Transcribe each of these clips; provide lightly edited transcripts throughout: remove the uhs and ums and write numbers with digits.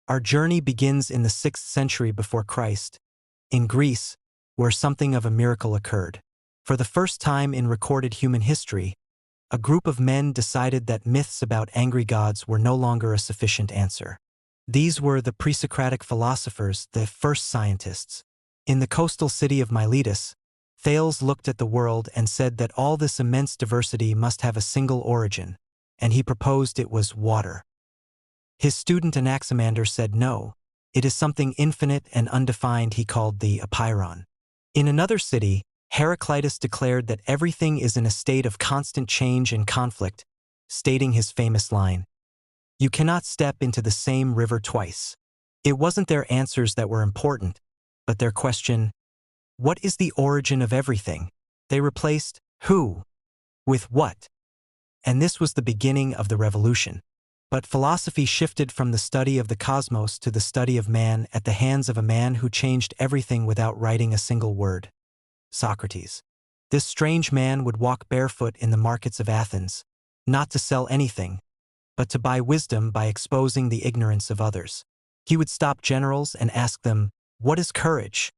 Our journey begins in the 6th century before Christ, in Greece, where something of a miracle occurred. For the first time in recorded human history, a group of men decided that myths about angry gods were no longer a sufficient answer. These were the pre-Socratic philosophers, the first scientists. In the coastal city of Miletus, Thales looked at the world and said that all this immense diversity must have a single origin, and he proposed it was water. His student Anaximander said no, it is something infinite and undefined he called the apeiron. In another city, Heraclitus declared that everything is in a state of constant change and conflict, stating his famous line, "You cannot step into the same river twice." It wasn't their answers that were important, but their question, what is the origin of everything? They replaced who with what. And this was the beginning of the revolution. But philosophy shifted from the study of the cosmos to the study of man at the hands of a man who changed everything without writing a single word. Socrates. This strange man would walk barefoot in the markets of Athens, not to sell anything, but to buy wisdom by exposing the ignorance of others. He would stop generals and ask them, "What is courage?"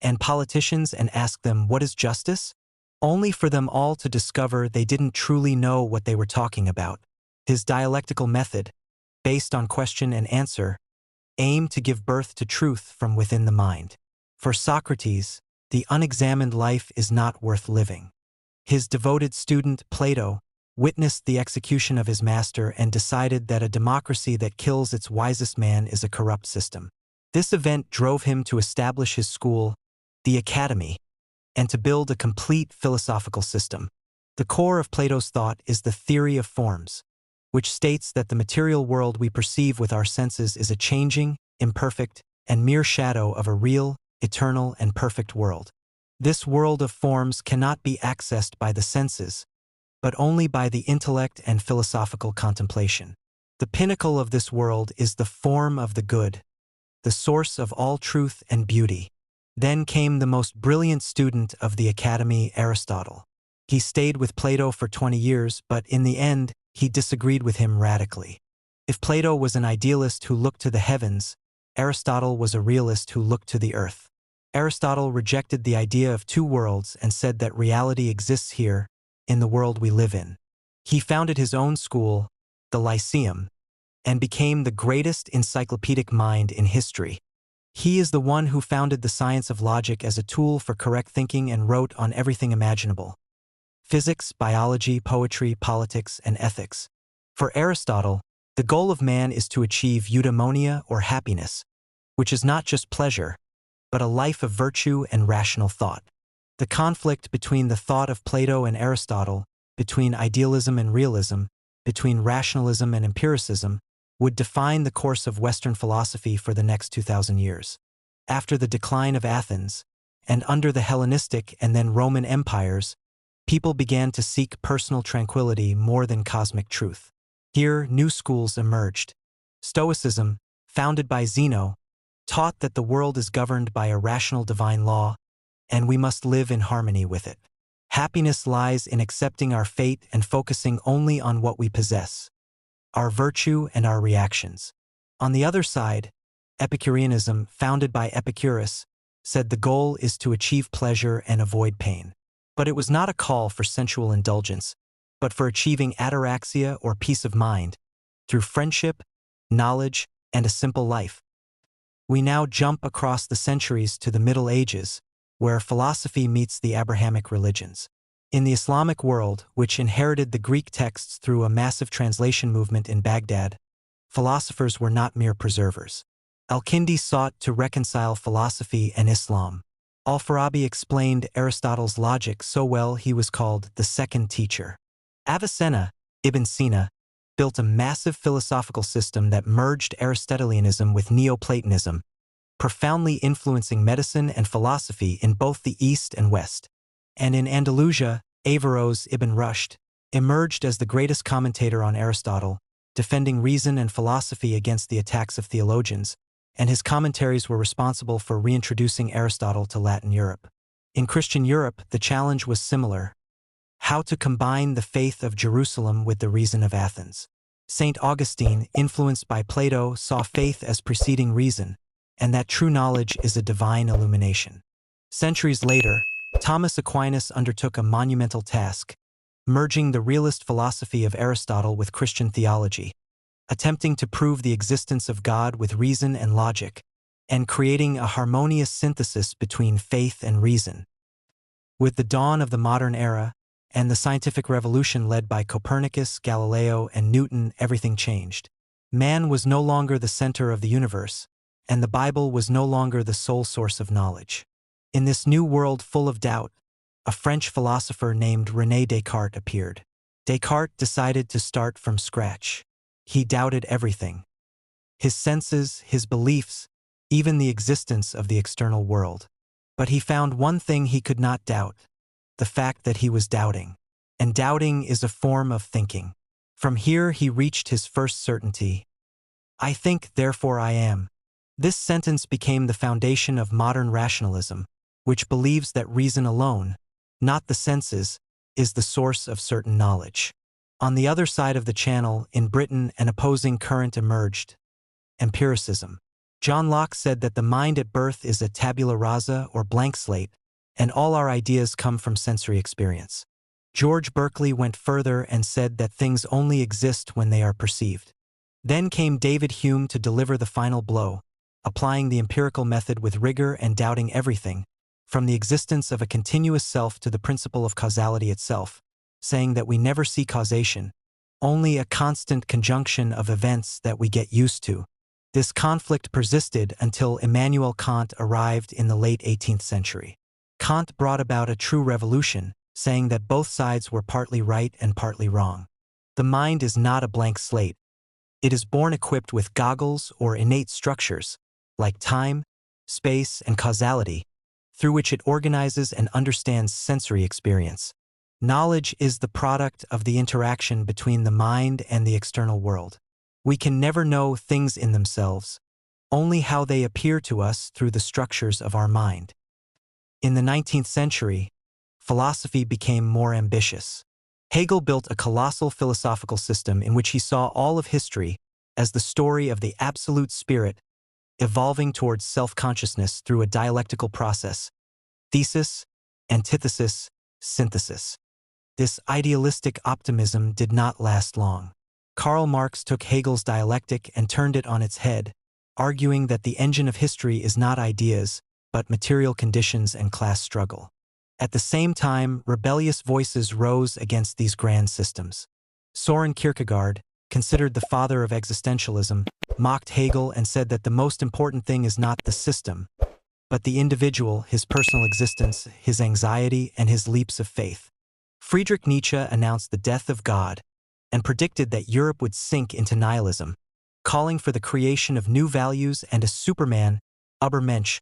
and politicians and ask them, "What is justice?" only for them all to discover they didn't truly know what they were talking about. His dialectical method, based on question and answer, aimed to give birth to truth from within the mind. For Socrates, the unexamined life is not worth living. His devoted student, Plato, witnessed the execution of his master and decided that a democracy that kills its wisest man is a corrupt system. This event drove him to establish his school, the Academy, and to build a complete philosophical system. The core of Plato's thought is the theory of forms, which states that the material world we perceive with our senses is a changing, imperfect, and mere shadow of a real, eternal, and perfect world. This world of forms cannot be accessed by the senses, but only by the intellect and philosophical contemplation. The pinnacle of this world is the form of the good, the source of all truth and beauty. Then came the most brilliant student of the Academy, Aristotle. He stayed with Plato for 20 years, but in the end, he disagreed with him radically. If Plato was an idealist who looked to the heavens, Aristotle was a realist who looked to the earth. Aristotle rejected the idea of two worlds and said that reality exists here, in the world we live in. He founded his own school, the Lyceum, and became the greatest encyclopedic mind in history. He is the one who founded the science of logic as a tool for correct thinking and wrote on everything imaginable: physics, biology, poetry, politics, and ethics. For Aristotle, the goal of man is to achieve eudaimonia or happiness, which is not just pleasure, but a life of virtue and rational thought. The conflict between the thought of Plato and Aristotle, between idealism and realism, between rationalism and empiricism, would define the course of Western philosophy for the next 2,000 years. After the decline of Athens, and under the Hellenistic and then Roman empires, people began to seek personal tranquility more than cosmic truth. Here, new schools emerged. Stoicism, founded by Zeno, taught that the world is governed by a rational divine law, and we must live in harmony with it. Happiness lies in accepting our fate and focusing only on what we possess, our virtue and our reactions. On the other side, Epicureanism, founded by Epicurus, said the goal is to achieve pleasure and avoid pain. But it was not a call for sensual indulgence, but for achieving ataraxia or peace of mind, through friendship, knowledge, and a simple life. We now jump across the centuries to the Middle Ages, where philosophy meets the Abrahamic religions. In the Islamic world, which inherited the Greek texts through a massive translation movement in Baghdad, philosophers were not mere preservers. Al-Kindi sought to reconcile philosophy and Islam. Al-Farabi explained Aristotle's logic so well he was called the second teacher. Avicenna, Ibn Sina, built a massive philosophical system that merged Aristotelianism with Neoplatonism, profoundly influencing medicine and philosophy in both the East and West. And in Andalusia, Averroes Ibn Rushd emerged as the greatest commentator on Aristotle, defending reason and philosophy against the attacks of theologians, and his commentaries were responsible for reintroducing Aristotle to Latin Europe. In Christian Europe, the challenge was similar: how to combine the faith of Jerusalem with the reason of Athens. St. Augustine, influenced by Plato, saw faith as preceding reason, and that true knowledge is a divine illumination. Centuries later, Thomas Aquinas undertook a monumental task, merging the realist philosophy of Aristotle with Christian theology, attempting to prove the existence of God with reason and logic, and creating a harmonious synthesis between faith and reason. With the dawn of the modern era and the scientific revolution led by Copernicus, Galileo, and Newton, everything changed. Man was no longer the center of the universe, and the Bible was no longer the sole source of knowledge. In this new world full of doubt, a French philosopher named René Descartes appeared. Descartes decided to start from scratch. He doubted everything: his senses, his beliefs, even the existence of the external world. But he found one thing he could not doubt: the fact that he was doubting. And doubting is a form of thinking. From here he reached his first certainty: I think, therefore I am. This sentence became the foundation of modern rationalism, which believes that reason alone, not the senses, is the source of certain knowledge. On the other side of the channel, in Britain, an opposing current emerged: empiricism. John Locke said that the mind at birth is a tabula rasa, or blank slate, and all our ideas come from sensory experience. George Berkeley went further and said that things only exist when they are perceived. Then came David Hume to deliver the final blow, applying the empirical method with rigor and doubting everything, from the existence of a continuous self to the principle of causality itself, saying that we never see causation, only a constant conjunction of events that we get used to. This conflict persisted until Immanuel Kant arrived in the late 18th century. Kant brought about a true revolution, saying that both sides were partly right and partly wrong. The mind is not a blank slate. It is born equipped with goggles or innate structures, like time, space, and causality, through which it organizes and understands sensory experience. Knowledge is the product of the interaction between the mind and the external world. We can never know things in themselves, only how they appear to us through the structures of our mind. In the 19th century, philosophy became more ambitious. Hegel built a colossal philosophical system in which he saw all of history as the story of the absolute spirit evolving towards self-consciousness through a dialectical process: thesis, antithesis, synthesis. This idealistic optimism did not last long. Karl Marx took Hegel's dialectic and turned it on its head, arguing that the engine of history is not ideas, but material conditions and class struggle. At the same time, rebellious voices rose against these grand systems. Soren Kierkegaard, considered the father of existentialism, mocked Hegel and said that the most important thing is not the system, but the individual, his personal existence, his anxiety, and his leaps of faith. Friedrich Nietzsche announced the death of God and predicted that Europe would sink into nihilism, calling for the creation of new values and a Superman, Übermensch,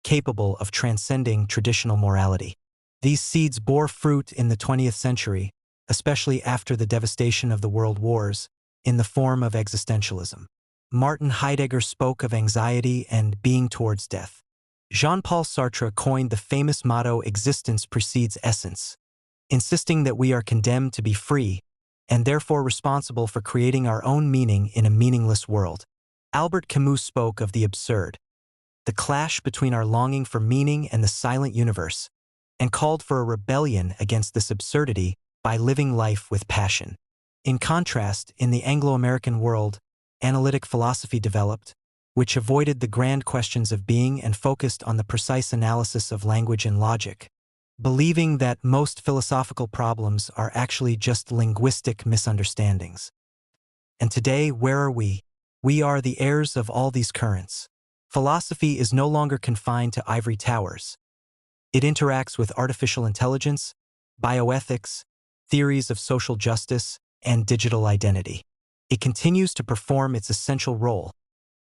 capable of transcending traditional morality. These seeds bore fruit in the 20th century, especially after the devastation of the world wars, in the form of existentialism. Martin Heidegger spoke of anxiety and being towards death. Jean-Paul Sartre coined the famous motto "existence precedes essence," insisting that we are condemned to be free, and therefore responsible for creating our own meaning in a meaningless world. Albert Camus spoke of the absurd, the clash between our longing for meaning and the silent universe, and called for a rebellion against this absurdity by living life with passion. In contrast, in the Anglo-American world, analytic philosophy developed, which avoided the grand questions of being and focused on the precise analysis of language and logic, believing that most philosophical problems are actually just linguistic misunderstandings. And today, where are we? We are the heirs of all these currents. Philosophy is no longer confined to ivory towers. It interacts with artificial intelligence, bioethics, theories of social justice, and digital identity. It continues to perform its essential role: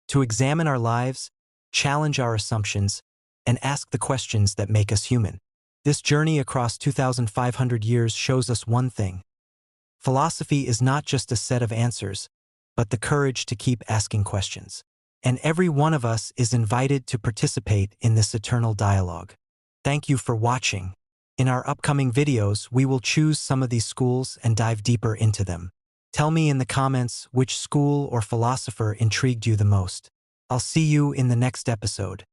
to examine our lives, challenge our assumptions, and ask the questions that make us human. This journey across 2,500 years shows us one thing: philosophy is not just a set of answers, but the courage to keep asking questions. And every one of us is invited to participate in this eternal dialogue. Thank you for watching. In our upcoming videos, we will choose some of these schools and dive deeper into them. Tell me in the comments which school or philosopher intrigued you the most. I'll see you in the next episode.